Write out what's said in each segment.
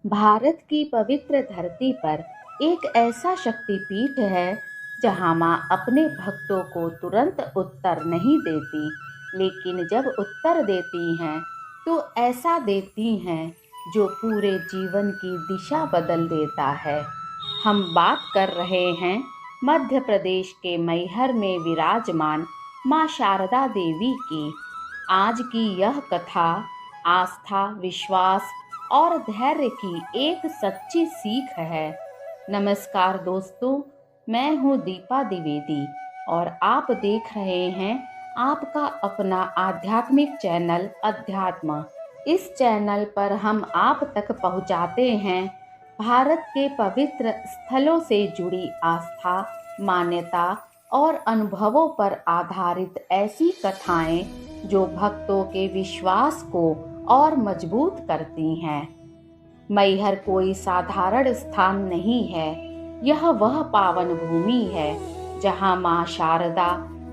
भारत की पवित्र धरती पर एक ऐसा शक्तिपीठ है जहां मां अपने भक्तों को तुरंत उत्तर नहीं देती, लेकिन जब उत्तर देती हैं तो ऐसा देती हैं जो पूरे जीवन की दिशा बदल देता है। हम बात कर रहे हैं मध्य प्रदेश के मैहर में विराजमान मां शारदा देवी की। आज की यह कथा आस्था, विश्वास और धैर्य की एक सच्ची सीख है। नमस्कार दोस्तों, मैं हूँ दीपा द्विवेदी और आप देख रहे हैं आपका अपना आध्यात्मिक चैनल अध्यात्म। इस चैनल पर हम आप तक पहुँचाते हैं भारत के पवित्र स्थलों से जुड़ी आस्था, मान्यता और अनुभवों पर आधारित ऐसी कथाएं जो भक्तों के विश्वास को और मजबूत करती हैं। मैहर कोई साधारण स्थान नहीं है, यह वह पावन भूमि है जहां मां शारदा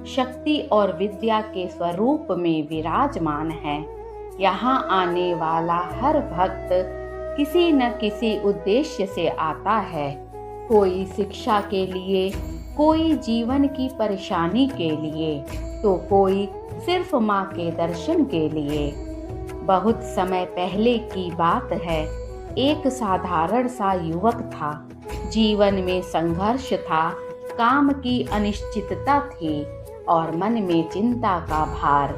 शक्ति और विद्या के स्वरूप में विराजमान है। यहाँ आने वाला हर भक्त किसी न किसी उद्देश्य से आता है, कोई शिक्षा के लिए, कोई जीवन की परेशानी के लिए, तो कोई सिर्फ मां के दर्शन के लिए। बहुत समय पहले की बात है, एक साधारण सा युवक था। जीवन में संघर्ष था, काम की अनिश्चितता थी और मन में चिंता का भार।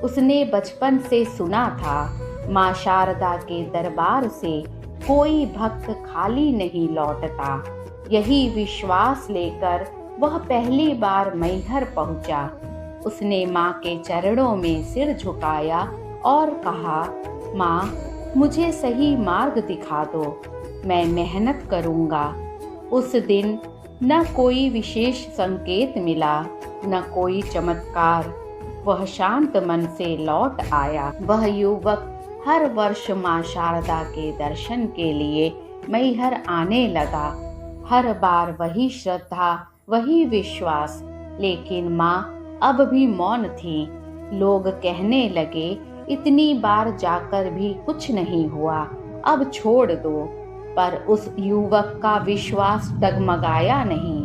उसने बचपन से सुना था, मां शारदा के दरबार से कोई भक्त खाली नहीं लौटता। यही विश्वास लेकर वह पहली बार मैहर पहुंचा। उसने मां के चरणों में सिर झुकाया और कहा, मां, मुझे सही मार्ग दिखा दो, मैं मेहनत करूंगा। उस दिन न कोई विशेष संकेत मिला, न कोई चमत्कार। वह शांत मन से लौट आया। वह युवक हर वर्ष मां शारदा के दर्शन के लिए मैहर आने लगा। हर बार वही श्रद्धा, वही विश्वास, लेकिन मां अब भी मौन थी। लोग कहने लगे, इतनी बार जाकर भी कुछ नहीं हुआ, अब छोड़ दो। पर उस युवक का विश्वास डगमगाया नहीं।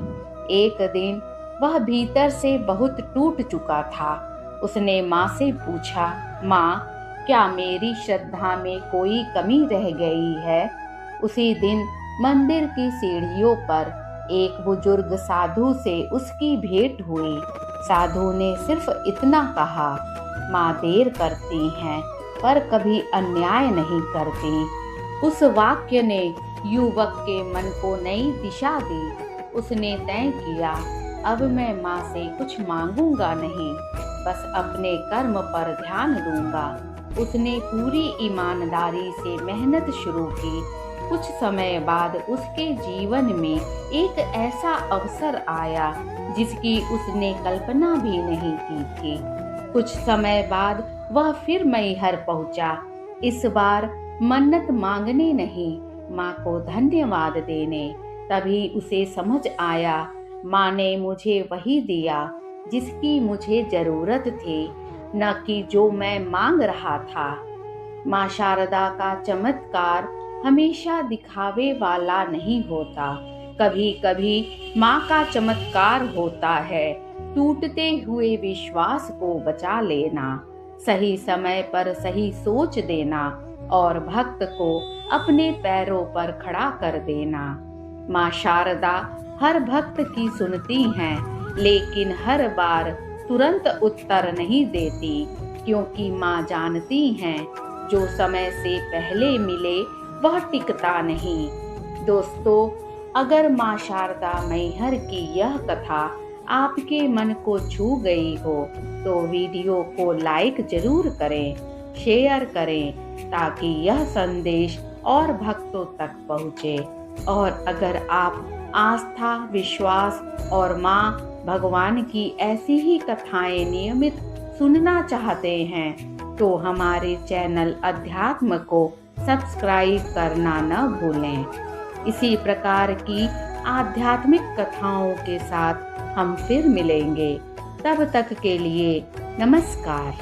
एक दिन वह भीतर से बहुत टूट चुका था। उसने मां से पूछा, मां, क्या मेरी श्रद्धा में कोई कमी रह गई है? उसी दिन मंदिर की सीढ़ियों पर एक बुजुर्ग साधु से उसकी भेंट हुई। साधु ने सिर्फ इतना कहा, मां देर करती हैं पर कभी अन्याय नहीं करती। उस वाक्य ने युवक के मन को नई दिशा दी। उसने तय किया, अब मैं मां से कुछ मांगूंगा नहीं, बस अपने कर्म पर ध्यान दूंगा। उसने पूरी ईमानदारी से मेहनत शुरू की। कुछ समय बाद उसके जीवन में एक ऐसा अवसर आया जिसकी उसने कल्पना भी नहीं की थी। कुछ समय बाद वह फिर मैहर पहुंचा। इस बार मन्नत मांगने नहीं, मां को धन्यवाद देने। तभी उसे समझ आया, मां ने मुझे वही दिया जिसकी मुझे जरूरत थी, न कि जो मैं मांग रहा था। मां शारदा का चमत्कार हमेशा दिखावे वाला नहीं होता। कभी कभी मां का चमत्कार होता है टूटते हुए विश्वास को बचा लेना, सही समय पर सही सोच देना और भक्त को अपने पैरों पर खड़ा कर देना। मां शारदा हर भक्त की सुनती हैं, लेकिन हर बार तुरंत उत्तर नहीं देती, क्योंकि मां जानती हैं जो समय से पहले मिले वह टिकता नहीं। दोस्तों, अगर मां शारदा मैहर की यह कथा आपके मन को छू गई हो तो वीडियो को लाइक जरूर करें, शेयर करें, ताकि यह संदेश और भक्तों तक पहुँचे। और अगर आप आस्था, विश्वास और मां भगवान की ऐसी ही कथाएं नियमित सुनना चाहते हैं तो हमारे चैनल अध्यात्म को सब्सक्राइब करना न भूलें। इसी प्रकार की आध्यात्मिक कथाओं के साथ हम फिर मिलेंगे। तब तक के लिए नमस्कार।